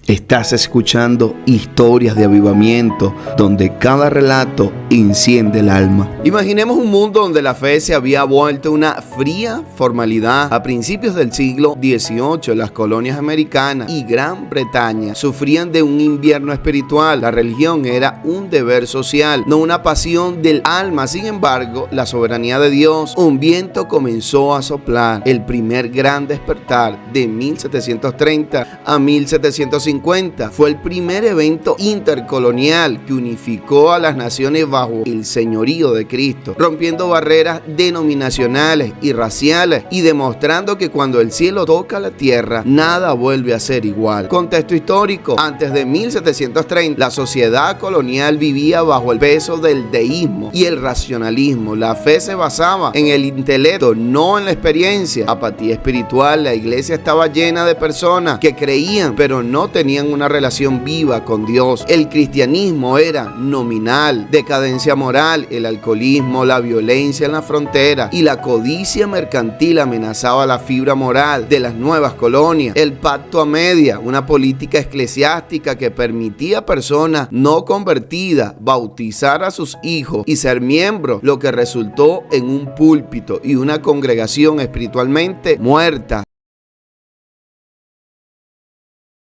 Estás escuchando historias de avivamiento, donde cada relato enciende el alma. Imaginemos un mundo donde la fe se había vuelto una fría formalidad. A principios del siglo XVIII, las colonias americanas y Gran Bretaña sufrían de un invierno espiritual. La religión era un deber social, no una pasión del alma. Sin embargo, la soberanía de Dios, un viento comenzó a soplar. El primer gran despertar de 1730 a 1750 fue el primer evento intercolonial que unificó a las naciones bajo el señorío de Cristo, rompiendo barreras denominacionales y raciales y demostrando que cuando el cielo toca la tierra, nada vuelve a ser igual. Contexto histórico: antes de 1730, la sociedad colonial vivía bajo el peso del deísmo y el racionalismo. La fe se basaba en el intelecto, no en la experiencia. Apatía espiritual. La iglesia estaba llena de personas que creían, pero no tenían una relación viva con Dios. El cristianismo era nominal. Decadencia moral, el alcoholismo, la violencia en la frontera y la codicia mercantil amenazaba la fibra moral de las nuevas colonias. El pacto a media, una política eclesiástica que permitía a personas no convertidas bautizar a sus hijos y ser miembros, lo que resultó en un púlpito y una congregación espiritualmente muerta.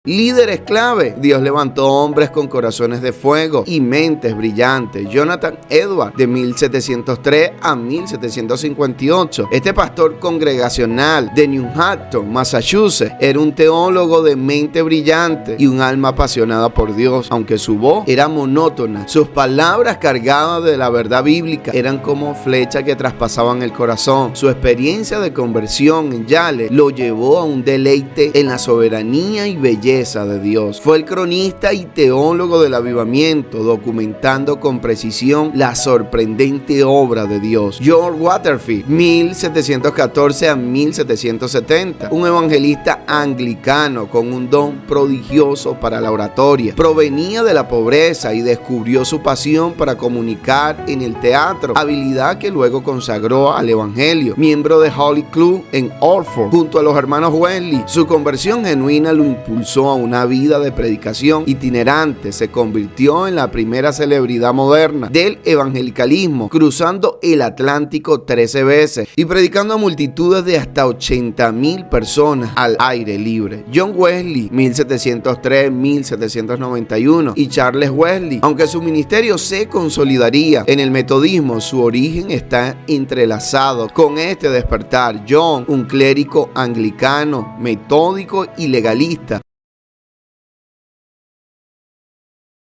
Líderes clave. Dios levantó hombres con corazones de fuego y mentes brillantes. Jonathan Edwards, de 1703 a 1758. Este pastor congregacional de New Hampton, Massachusetts, era un teólogo de mente brillante y un alma apasionada por Dios. Aunque su voz era monótona, sus palabras cargadas de la verdad bíblica eran como flechas que traspasaban el corazón. Su experiencia de conversión en Yale lo llevó a un deleite en la soberanía y belleza de Dios. Fue el cronista y teólogo del avivamiento, documentando con precisión la sorprendente obra de Dios. George Waterfield, 1714 a 1770, un evangelista anglicano con un don prodigioso para la oratoria. Provenía de la pobreza y descubrió su pasión para comunicar en el teatro, habilidad que luego consagró al evangelio. Miembro de Holy Club en Oxford, junto a los hermanos Wesley, su conversión genuina lo impulsó a una vida de predicación itinerante. Se convirtió en la primera celebridad moderna del evangelicalismo, cruzando el Atlántico 13 veces y predicando a multitudes de hasta 80,000 personas al aire libre. John Wesley, 1703-1791, y Charles Wesley. Aunque su ministerio se consolidaría en el metodismo, su origen está entrelazado con este despertar. John, un clérigo anglicano, metódico y legalista,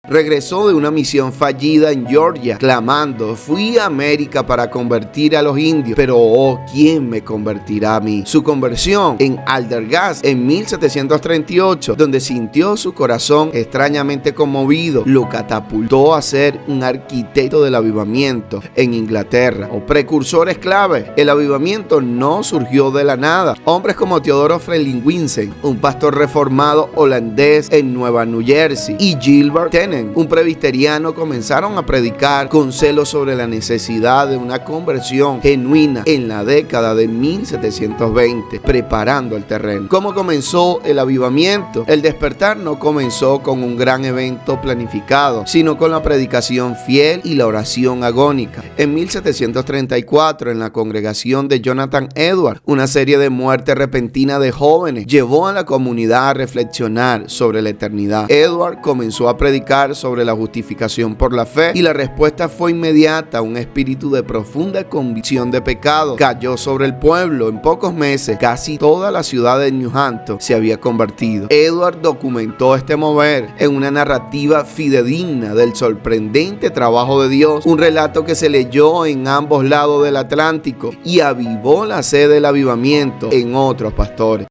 regresó de una misión fallida en Georgia, clamando: fui a América para convertir a los indios, pero oh, ¿quién me convertirá a mí? Su conversión en Aldergast en 1738, donde sintió su corazón extrañamente conmovido, lo catapultó a ser un arquitecto del avivamiento en Inglaterra. O precursores clave. El avivamiento no surgió de la nada. Hombres como Theodore Frelinghuysen, un pastor reformado holandés en Nueva New Jersey, y Gilbert Tennent, un presbiteriano, comenzaron a predicar con celo sobre la necesidad de una conversión genuina en la década de 1720, preparando el terreno. ¿Cómo comenzó el avivamiento? El despertar no comenzó con un gran evento planificado, sino con la predicación fiel y la oración agónica. En 1734, en la congregación de Jonathan Edwards, una serie de muertes repentinas de jóvenes llevó a la comunidad a reflexionar sobre la eternidad. Edwards comenzó a predicar sobre la justificación por la fe y la respuesta fue inmediata. Un espíritu de profunda convicción de pecado cayó sobre el pueblo. En pocos meses, casi toda la ciudad de New Hampton se había convertido. Edward documentó este mover en una narrativa fidedigna del sorprendente trabajo de Dios, un relato que se leyó en ambos lados del Atlántico y avivó la sed del avivamiento en otros pastores.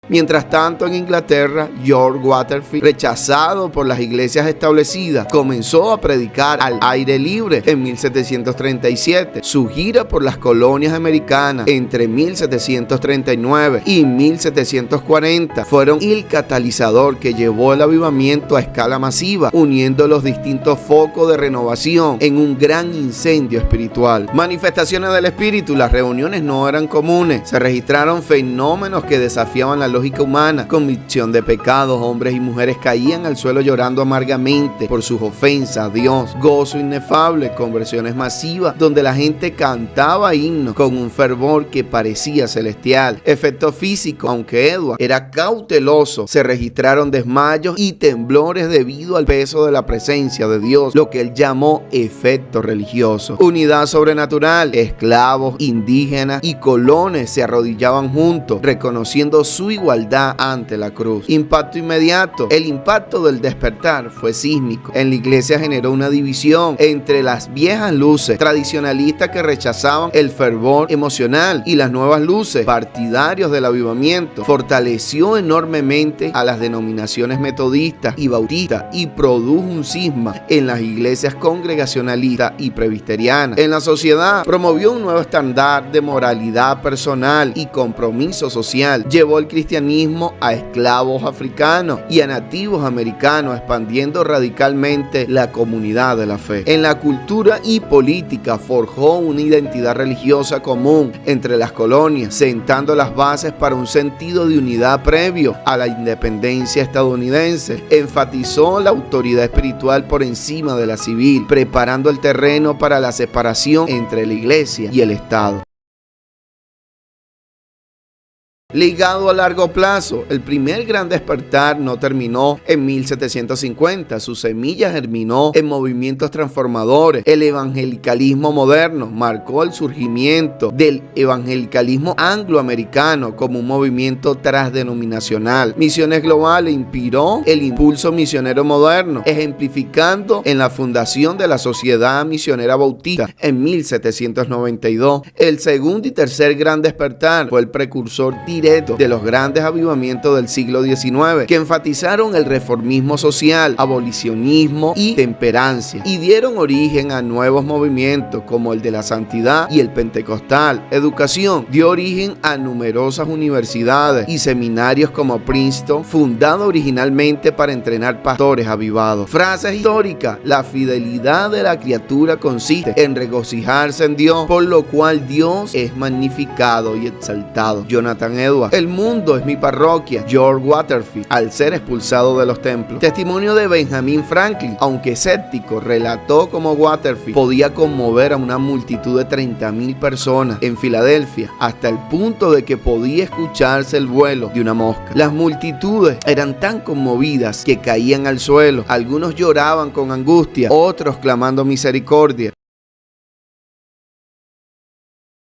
Mientras tanto, en Inglaterra, George Waterfield, rechazado por las iglesias establecidas, comenzó a predicar al aire libre en 1737. Su gira por las colonias americanas entre 1739 y 1740 fueron el catalizador que llevó el avivamiento a escala masiva, uniendo los distintos focos de renovación en un gran incendio espiritual. Manifestaciones del espíritu. Las reuniones no eran comunes. Se registraron fenómenos que desafiaban la lógica lógica humana. Convicción de pecados, hombres y mujeres caían al suelo llorando amargamente por sus ofensas a Dios. Gozo inefable, conversiones masivas donde la gente cantaba himnos con un fervor que parecía celestial. Efecto físico, aunque Edward era cauteloso, se registraron desmayos y temblores debido al peso de la presencia de Dios, lo que él llamó efecto religioso. Unidad sobrenatural, esclavos, indígenas y colones se arrodillaban juntos, reconociendo su igualdad ante la cruz. Impacto inmediato, el impacto del despertar fue sísmico. En la iglesia generó una división entre las viejas luces tradicionalistas que rechazaban el fervor emocional y las nuevas luces partidarios del avivamiento. Fortaleció enormemente a las denominaciones metodistas y bautistas y produjo un cisma en las iglesias congregacionalistas y presbiterianas. En la sociedad promovió un nuevo estándar de moralidad personal y compromiso social. Llevó el cristianismo a esclavos africanos y a nativos americanos, expandiendo radicalmente la comunidad de la fe. En la cultura y política forjó una identidad religiosa común entre las colonias, sentando las bases para un sentido de unidad previo a la independencia estadounidense. Enfatizó la autoridad espiritual por encima de la civil, preparando el terreno para la separación entre la iglesia y el Estado. Ligado a largo plazo, el primer gran despertar no terminó en 1750, su semilla germinó en movimientos transformadores. El evangelicalismo moderno marcó el surgimiento del evangelicalismo angloamericano como un movimiento transdenominacional. Misiones Globales inspiró el impulso misionero moderno, ejemplificando en la fundación de la Sociedad Misionera Bautista en 1792. El segundo y tercer gran despertar fue el precursor directo de los grandes avivamientos del siglo XIX, que enfatizaron el reformismo social, abolicionismo y temperancia, y dieron origen a nuevos movimientos como el de la santidad y el pentecostal. Educación dio origen a numerosas universidades y seminarios como Princeton, fundado originalmente para entrenar pastores avivados. Frases históricas: la fidelidad de la criatura consiste en regocijarse en Dios, por lo cual Dios es magnificado y exaltado. Jonathan Edwards. El mundo es mi parroquia. George Waterfield, al ser expulsado de los templos. Testimonio de Benjamin Franklin, aunque escéptico, relató cómo Waterfield podía conmover a una multitud de 30,000 personas en Filadelfia, hasta el punto de que podía escucharse el vuelo de una mosca. Las multitudes eran tan conmovidas que caían al suelo. Algunos lloraban con angustia, otros clamando misericordia.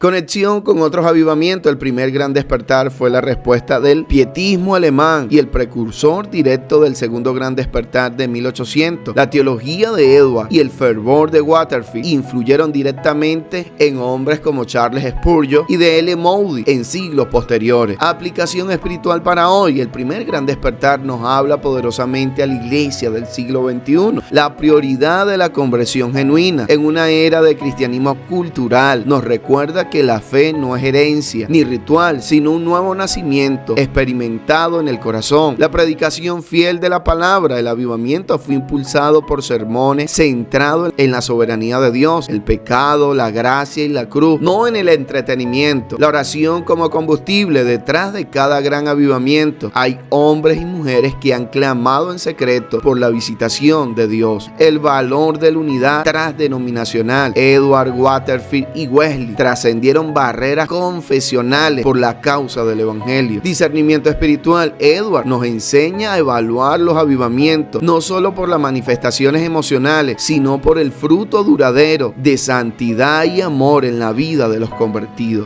Conexión con otros avivamientos. El primer gran despertar fue la respuesta del pietismo alemán y el precursor directo del segundo gran despertar de 1800. La teología de Edward y el fervor de Waterfield influyeron directamente en hombres como Charles Spurgeon y D. L. Moody en siglos posteriores. Aplicación espiritual para hoy. El primer gran despertar nos habla poderosamente a la iglesia del siglo XXI. La prioridad de la conversión genuina en una era de cristianismo cultural nos recuerda que la fe no es herencia ni ritual, sino un nuevo nacimiento experimentado en el corazón. La predicación fiel de la palabra, el avivamiento fue impulsado por sermones centrados en la soberanía de Dios, el pecado, la gracia y la cruz, no en el entretenimiento. La oración como combustible. Detrás de cada gran avivamiento hay hombres y mujeres que han clamado en secreto por la visitación de Dios. El valor de la unidad transdenominacional. Edward, Waterfield y Wesley trascendieron barreras confesionales por la causa del evangelio. Discernimiento espiritual. Edward nos enseña a evaluar los avivamientos no solo por las manifestaciones emocionales, sino por el fruto duradero de santidad y amor en la vida de los convertidos.